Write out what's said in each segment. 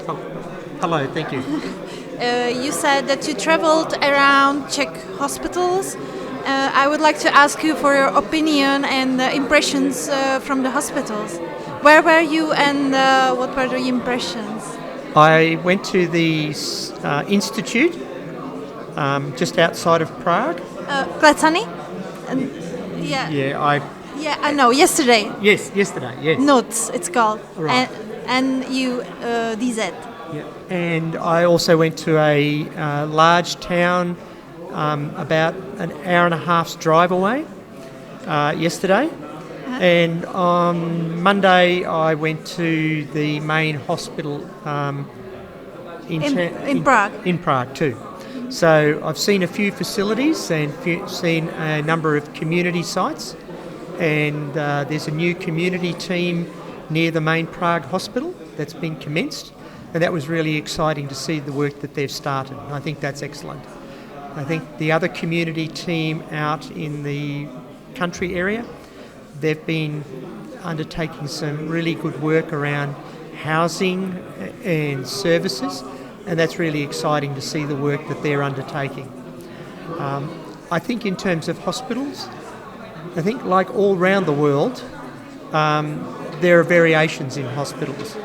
Oh, hello, thank you. You said that you traveled around Czech hospitals. I would like to ask you for your opinion and impressions from the hospitals. Where were you and what were the impressions? I went to the institute just outside of Prague. Klecany? Yeah. Yeah, I know. Yesterday. Yesterday, yes. Nuts, it's called. Right. And you, DZ. Yeah. And I also went to a large town about an hour and a half's drive away yesterday. And on Monday I went to the main hospital In Prague. In Prague too. So I've seen a few facilities and seen a number of community sites, and there's a new community team near the main Prague hospital that's been commenced, and that was really exciting to see the work that they've started. I think that's excellent. I think the other community team out in the country area, they've been undertaking some really good work around housing and services, and that's really exciting to see the work that they're undertaking. I think in terms of hospitals, I think like all around the world, there are variations in hospitals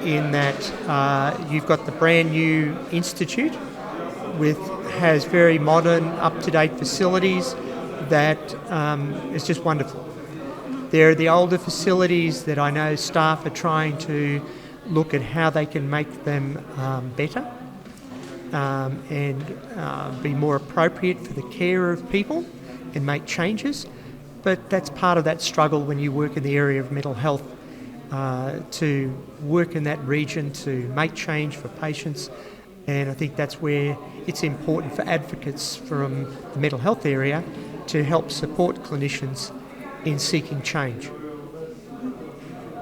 in that you've got the brand new institute has very modern, up-to-date facilities that is just wonderful. There are the older facilities that I know staff are trying to look at how they can make them better and be more appropriate for the care of people and make changes. But that's part of that struggle when you work in the area of mental health, to work in that region to make change for patients. And I think that's where it's important for advocates from the mental health area to help support clinicians in seeking change.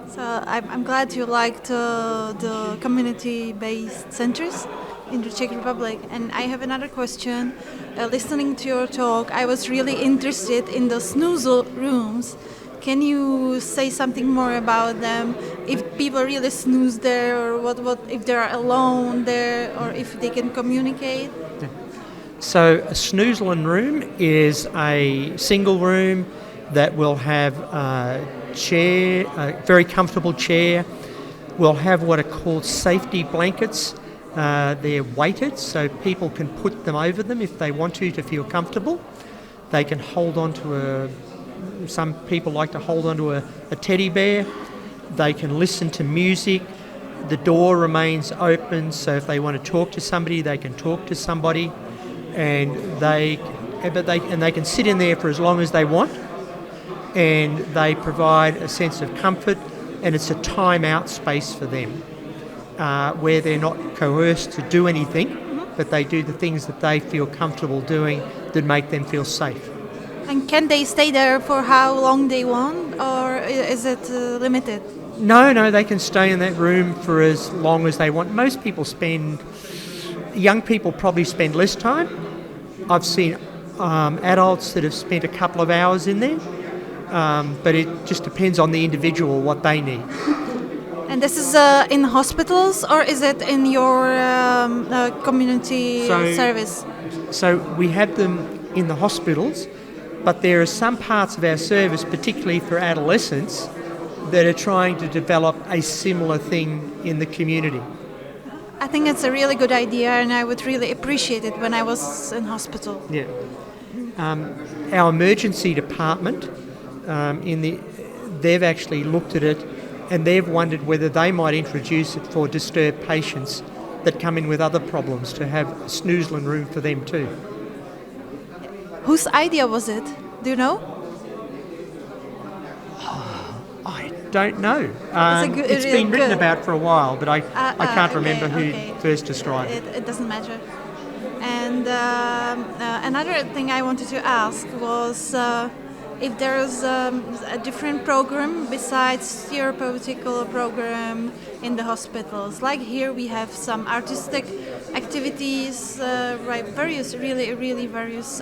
So I'm glad you liked the community-based centers in the Czech Republic. And I have another question. Listening to your talk, I was really interested in the snooze rooms. Can you say something more about them? If people really snooze there, or what if they're alone there, or if they can communicate? Yeah. So a snoozeland room is a single room that will have a chair, a very comfortable chair. We'll have what are called safety blankets. They're weighted, so people can put them over them if they want to feel comfortable. They can hold on to some people like to hold on to a teddy bear. They can listen to music. The door remains open, so if they want to talk to somebody, they can talk to somebody, and they can sit in there for as long as they want. And they provide a sense of comfort, and it's a time-out space for them, where they're not coerced to do anything, but they do the things that they feel comfortable doing that make them feel safe. And can they stay there for how long they want, or is it limited? No, they can stay in that room for as long as they want. Most people young people probably spend less time. I've seen adults that have spent a couple of hours in there. But it just depends on the individual, what they need. And this is in hospitals, or is it in your community service? So we have them in the hospitals, but there are some parts of our service, particularly for adolescents, that are trying to develop a similar thing in the community. I think it's a really good idea, and I would really appreciate it when I was in hospital. Yeah. Our emergency department, they've actually looked at it, and they've wondered whether they might introduce it for disturbed patients that come in with other problems, to have a snoozeland room for them too. Whose idea was it? Do you know? I don't know. It's really been written good. about for a while, but I can't remember who first described it. It doesn't matter. And another thing I wanted to ask was if there's a different program besides therapeutical program in the hospitals. Like here we have some artistic activities, various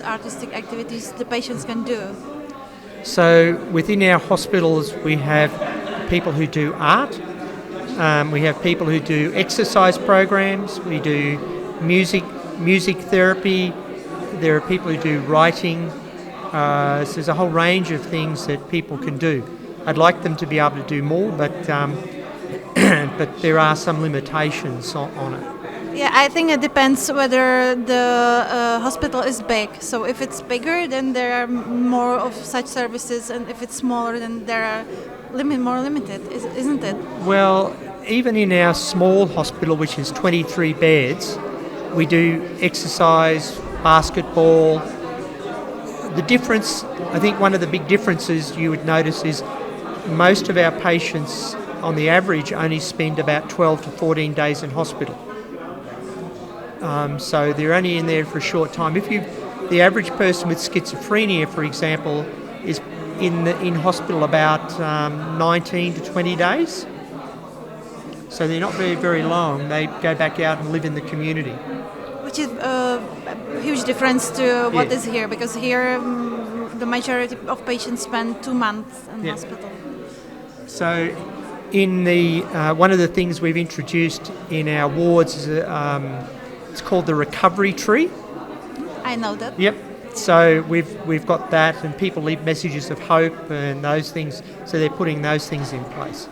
artistic activities the patients can do. So within our hospitals we have people who do art, We have people who do exercise programs. We do music therapy. There are people who do writing. So there's a whole range of things that people can do. I'd like them to be able to do more, but but there are some limitations on it. Yeah, I think it depends whether the hospital is big. So if it's bigger, then there are more of such services, and if it's smaller, then there are more limited, isn't it? Well, even in our small hospital, which is 23 beds, we do exercise, basketball. The difference, I think one of the big differences you would notice is most of our patients on the average only spend about 12 to 14 days in hospital. So they're only in there for a short time. The average person with schizophrenia, for example, is in hospital about 19 to 20 days. So they're not very long. They go back out and live in the community. Which is a huge difference to what is here, because here the majority of patients spend 2 months in hospital. So in the one of the things we've introduced in our wards is it's called the recovery tree. I know that. Yep. So we've got that, and people leave messages of hope and those things. So they're putting those things in place.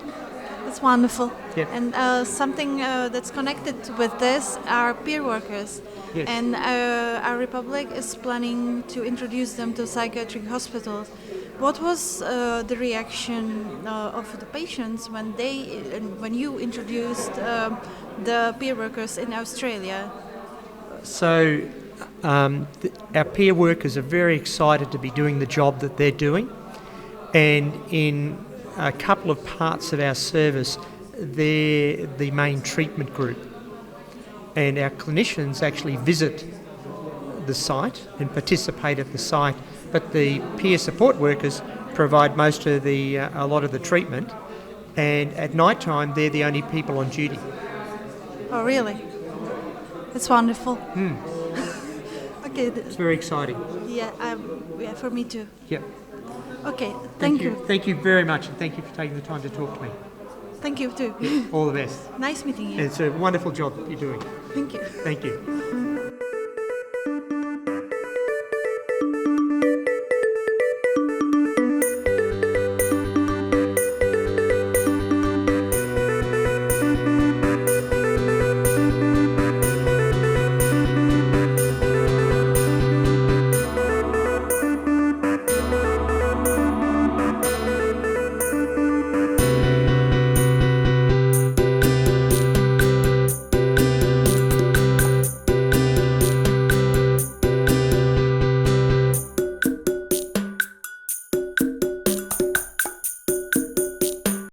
That's wonderful. Yep. And something that's connected with this are peer workers. Yes. And our republic is planning to introduce them to psychiatric hospitals. What was the reaction of the patients when you introduced the peer workers in Australia? So our peer workers are very excited to be doing the job that they're doing, and in a couple of parts of our service, they're the main treatment group, and our clinicians actually visit the site and participate at the site, but the peer support workers provide a lot of the treatment, and at night time they're the only people on duty. Oh, really? That's wonderful. Okay. It's very exciting. Yeah, for me too. Yep. Okay, thank you. Thank you very much, and thank you for taking the time to talk to me. Thank you too. All the best. Nice meeting you. It's a wonderful job that you're doing. Thank you. Thank you.